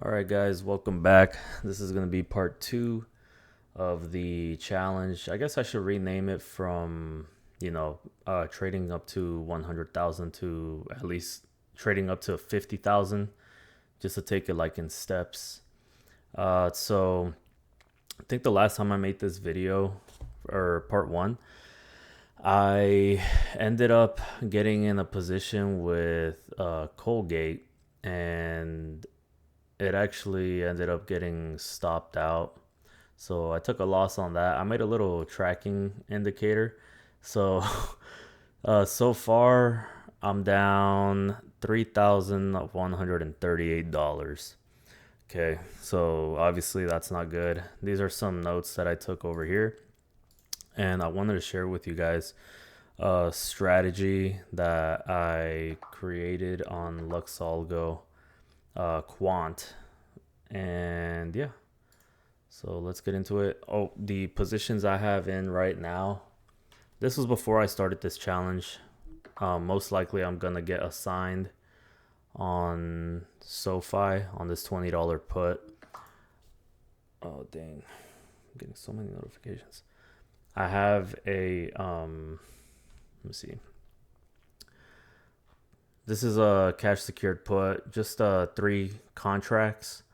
All right, guys, welcome back. This is going to be part two of the challenge. I guess I should rename it from, trading up to 100,000 to at least trading up to 50,000, just to take it like in steps. So I think the last time I made this video, or part one, I ended up getting in a position with Colgate, and it actually ended up getting stopped out. So I took a loss on that. I made a little tracking indicator. So so far I'm down $3,138. Okay, so obviously that's not good. These are some notes that I took over here, and I wanted to share with you guys a strategy that I created on Luxolgo Quant. And yeah, so let's get into it. Oh, the positions I have in right now. This was before I started this challenge. Most likely I'm gonna get assigned on SoFi on this $20 put. Oh dang, I'm getting so many notifications. I have a let me see. This is a cash secured put, just three contracts.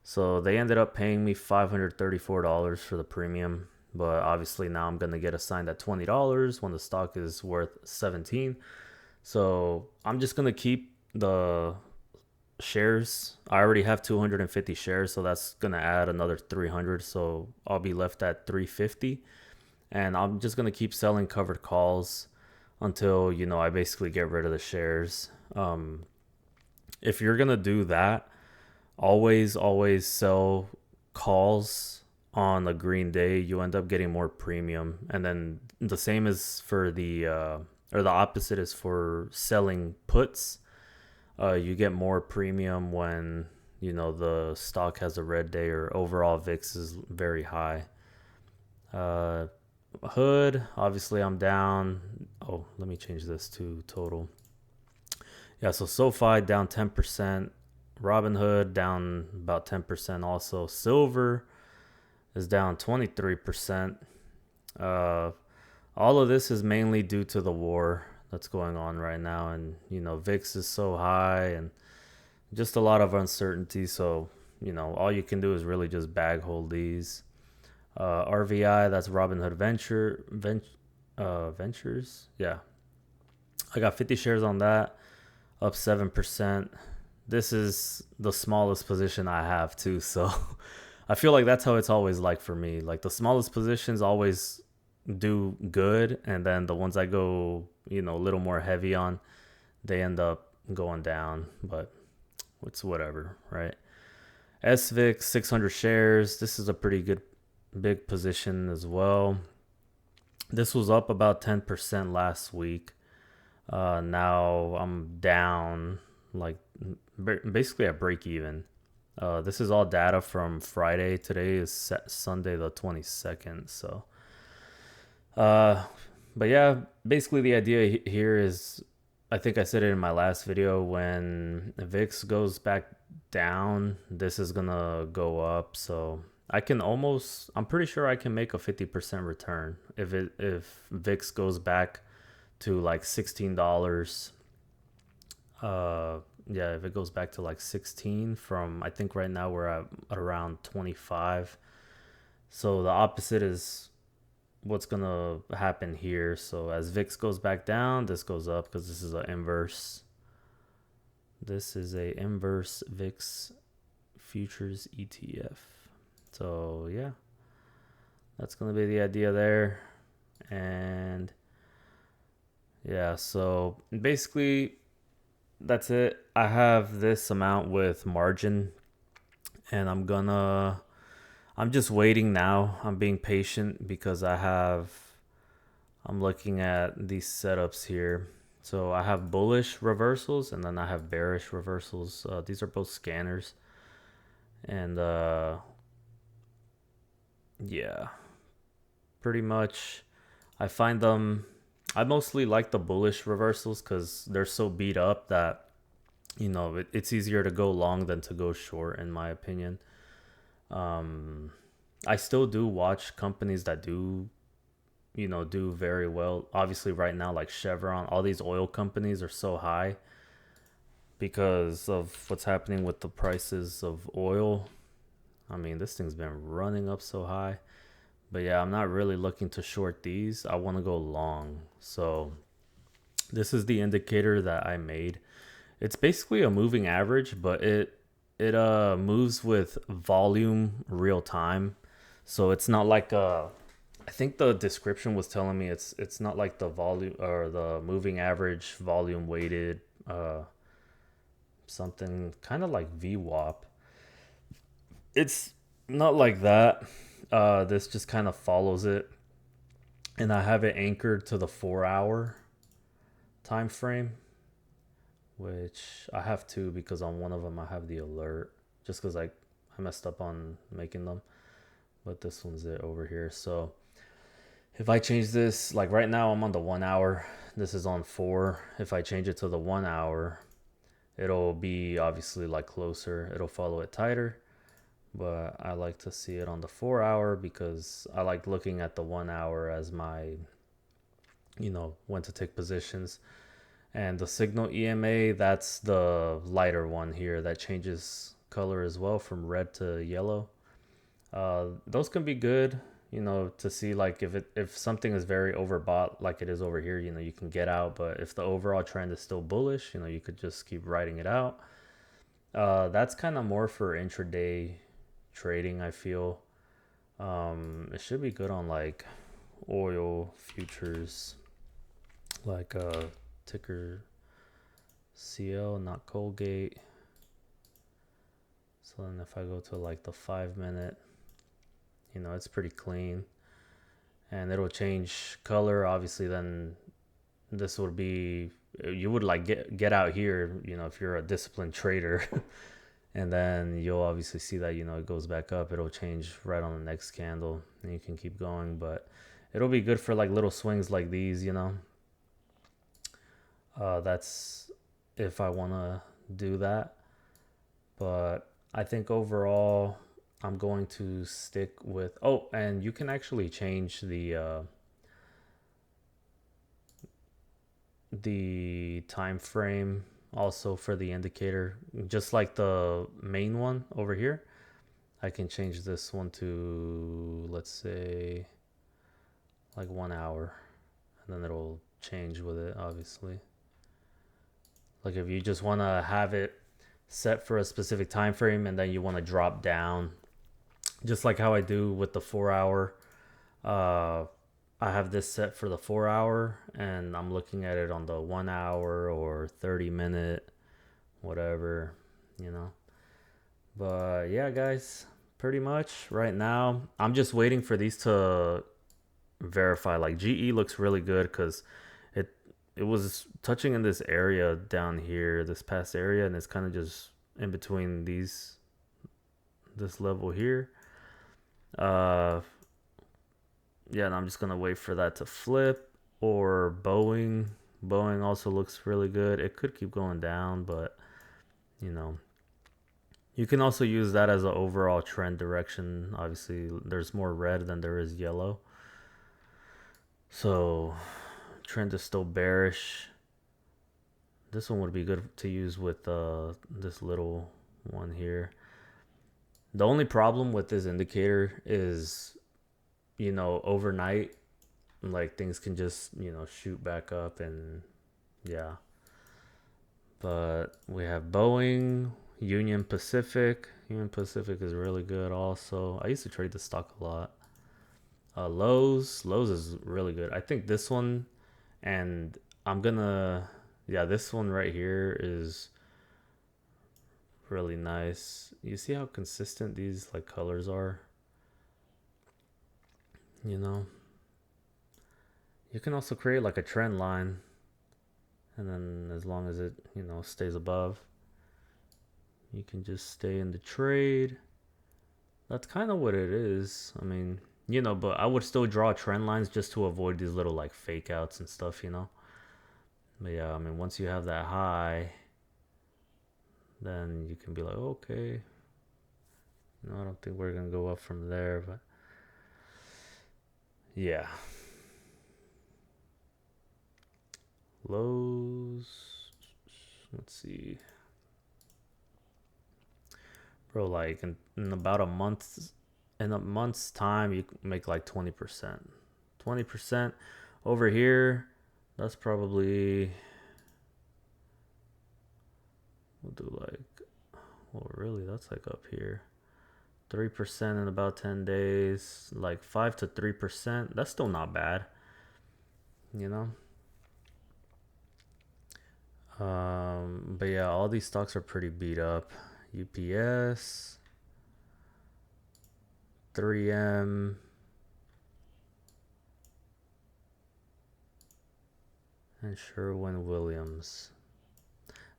So they ended up paying me $534 for the premium, but obviously now I'm gonna get assigned at $20 when the stock is worth 17. So I'm just gonna keep the shares. I already have 250 shares, so that's gonna add another 300. So I'll be left at 350, and I'm just gonna keep selling covered calls until I basically get rid of the shares. If you're gonna do that, always sell calls on a green day. You end up getting more premium, and then the same is for the or the opposite is for selling puts. You get more premium when the stock has a red day or overall VIX is very high. uh Hood, obviously I'm down. Oh, let me change this to total. Yeah, so SoFi down 10%. Robinhood down about 10% also. Silver is down 23%. Uh, all of this is mainly due to the war that's going on right now. And, VIX is so high and just a lot of uncertainty. So, all you can do is really just bag hold these. RVI, that's Robinhood Ventures. Yeah. I got 50 shares on that, up 7%. This is the smallest position I have too, so I feel like that's how it's always like for me. Like the smallest positions always do good, and then the ones I go, a little more heavy on, they end up going down, but it's whatever, right? SVIX 600 shares. This is a pretty good big position as well. This was up about 10% last week. Now I'm down like basically at break even. This is all data from Friday. Today is Sunday the 22nd. So, uh, but yeah, basically the idea here is, I think I said it in my last video, when VIX goes back down, this is gonna go up. So I'm pretty sure I can make a 50% return if VIX goes back to like $16. Uh, yeah, if it goes back to like 16 from, I think right now we're at around 25. So the opposite is what's gonna happen here. So as VIX goes back down, this goes up because this is an inverse. This is a inverse VIX futures ETF. So yeah, that's gonna be the idea there. And yeah, so basically that's it. I have this amount with margin, and I'm just waiting now. I'm being patient because I'm looking at these setups here. So I have bullish reversals and then I have bearish reversals. These are both scanners. And yeah, pretty much I find them, I mostly like the bullish reversals because they're so beat up that It's easier to go long than to go short, in my opinion. Um, I still do watch companies that do very well. Obviously, right now, like Chevron, all these oil companies are so high because of what's happening with the prices of oil. I mean, this thing's been running up so high. But yeah, I'm not really looking to short these. I want to go long. So this is the indicator that I made. It's basically a moving average, but it moves with volume real time. So it's not like I think the description was telling me it's not like the volume or the moving average volume weighted something kind of like VWAP. It's not like that. This just kind of follows it, and I have it anchored to the 4 hour time frame, which I have two because on one of them I have the alert just because I messed up on making them, but this one's it over here. So if I change this, like right now I'm on the 1 hour, this is on 4. If I change it to the 1 hour, it'll be obviously like closer, it'll follow it tighter. But I like to see it on the 4 hour because I like looking at the 1 hour as my, when to take positions. And the signal EMA, that's the lighter one here that changes color as well from red to yellow. Those can be good, to see like if something is very overbought like it is over here, you can get out. But if the overall trend is still bullish, you could just keep riding it out. That's kind of more for intraday trading, I feel. It should be good on like oil futures, like ticker CL, not Colgate. So then if I go to like the 5 minute, it's pretty clean, and it'll change color. Obviously, then this would be, you would like get out here, if you're a disciplined trader. And then you'll obviously see that it goes back up, it'll change right on the next candle, and you can keep going. But it'll be good for like little swings like these. That's if I want to do that. But I think overall I'm going to stick with, oh, and you can actually change the time frame also for the indicator, just like the main one over here. I can change this one to, let's say, like 1 hour, and then it'll change with it, obviously. Like if you just want to have it set for a specific time frame and then you want to drop down, just like how I do with the 4 hour. I have this set for the 4 hour, and I'm looking at it on the 1 hour or 30 minute, whatever, you know. But yeah, guys, pretty much right now, I'm just waiting for these to verify. Like GE looks really good because it it was touching in this area down here, this past area, and it's kind of just in between this level here. Uh, yeah, and I'm just gonna wait for that to flip. Or Boeing. Boeing also looks really good. It could keep going down, but you know, you can also use that as an overall trend direction. Obviously, there's more red than there is yellow. So, trend is still bearish. This one would be good to use with this little one here. The only problem with this indicator is, overnight, like things can just, shoot back up, and yeah. But we have Boeing, Union Pacific. Union Pacific is really good also. I used to trade the stock a lot. Lowe's is really good. I think this one, and I'm gonna, yeah, this one right here is really nice. You see how consistent these like colors are? You know, you can also create like a trend line, and then as long as it, stays above, you can just stay in the trade. That's kind of what it is. I mean, but I would still draw trend lines just to avoid these little like fake outs and stuff. But yeah, I mean, once you have that high, then you can be like, okay, no, I don't think we're gonna go up from there. But yeah, lows. Let's see, bro. Like in about a month, in a month's time, you make like 20%. 20% over here. That's probably, we'll do like, well, really, that's like up here. 3% in about 10 days, like 5 to 3%. That's still not bad, you know? But yeah, all these stocks are pretty beat up. UPS, 3M, and Sherwin-Williams.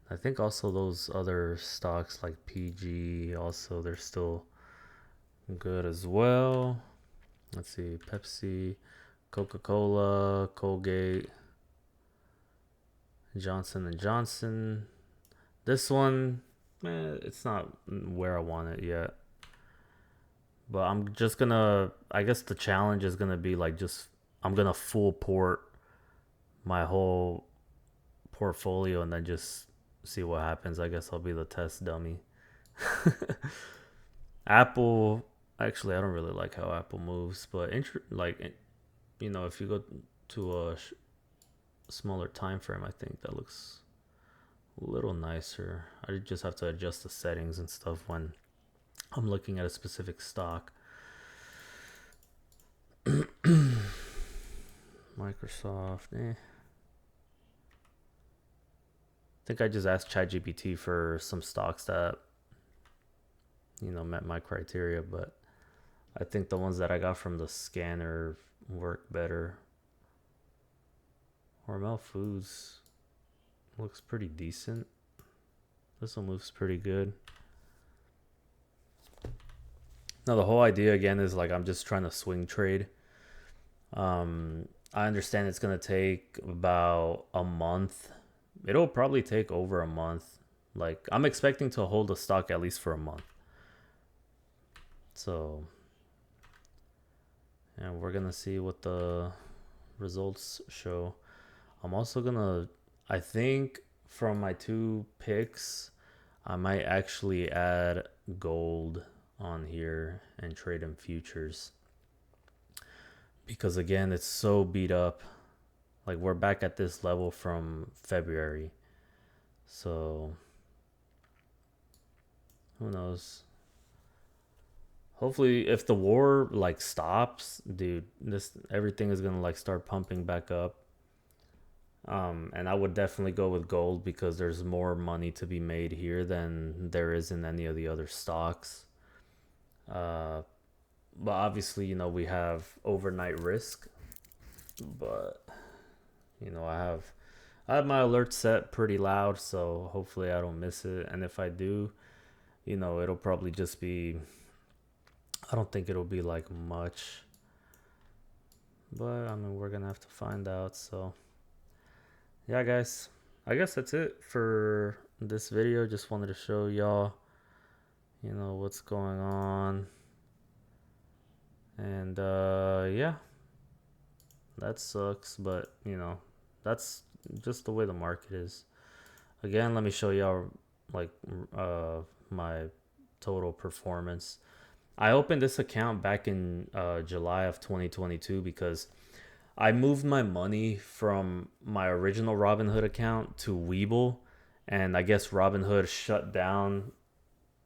I think also those other stocks like PG, also they're still good as well. Let's see, Pepsi, Coca-Cola, Colgate, Johnson and Johnson. This one, it's not where I want it yet. But I'm just gonna, I guess the challenge is gonna be like just, I'm gonna full port my whole portfolio and then just see what happens. I guess I'll be the test dummy. Apple, actually, I don't really like how Apple moves, but if you go to a smaller time frame, I think that looks a little nicer. I just have to adjust the settings and stuff when I'm looking at a specific stock. Microsoft, I think I just asked ChatGPT for some stocks that met my criteria, but I think the ones that I got from the scanner work better. Hormel Foods looks pretty decent. This one moves pretty good. Now the whole idea again is like I'm just trying to swing trade. I understand it's gonna take about a month. It'll probably take over a month. Like I'm expecting to hold a stock at least for a month. So, and we're gonna see what the results show. I'm also gonna, I think from my two picks, I might actually add gold on here and trade in futures. Because again, it's so beat up. Like we're back at this level from February. So, who knows? Hopefully if the war like stops, dude, this everything is going to like start pumping back up. And I would definitely go with gold because there's more money to be made here than there is in any of the other stocks. But obviously, we have overnight risk. But I have my alert set pretty loud, so hopefully I don't miss it. And if I do, it'll probably just be. I don't think it'll be like much. But I mean, we're gonna have to find out. So yeah, guys, I guess that's it for this video. Just wanted to show y'all, what's going on. And yeah, that sucks, but that's just the way the market is. Again, let me show y'all like my total performance. I opened this account back in July of 2022 because I moved my money from my original Robinhood account to Webull, and I guess Robinhood shut down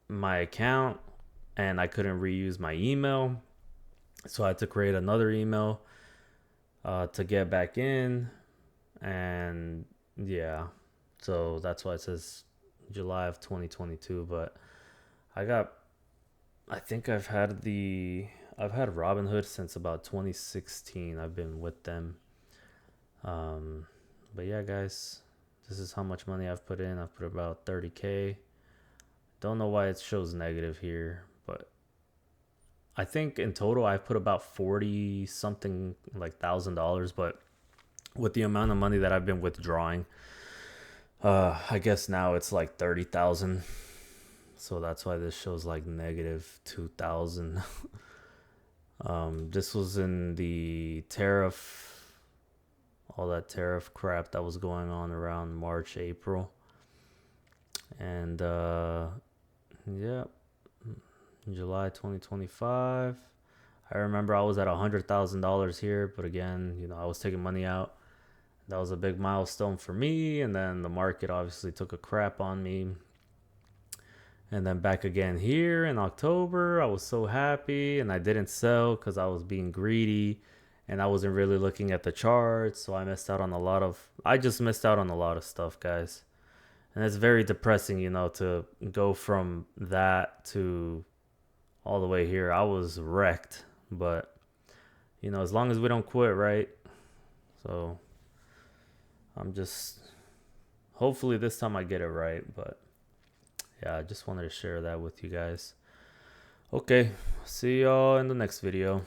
my account and I couldn't reuse my email. So I had to create another email to get back in. And yeah, so that's why it says July of 2022. But I think I've had Robinhood since about 2016. I've been with them. But yeah, guys, this is how much money I've put in. I've put about 30K. Don't know why it shows negative here, but I think in total I've put about 40 something like $1,000, but with the amount of money that I've been withdrawing, I guess now it's like 30,000. So that's why this shows like negative 2,000. This was in the tariff, all that tariff crap that was going on around March, April. And yeah, July 2025. I remember I was at $100,000 here, but again, I was taking money out. That was a big milestone for me, and then the market obviously took a crap on me. And then back again here in October, I was so happy, and I didn't sell because I was being greedy, and I wasn't really looking at the charts, so I just missed out on a lot of stuff, guys. And it's very depressing, to go from that to all the way here. I was wrecked, but as long as we don't quit, right? So I'm just, hopefully this time I get it right, but yeah, I just wanted to share that with you guys. Okay, see y'all in the next video.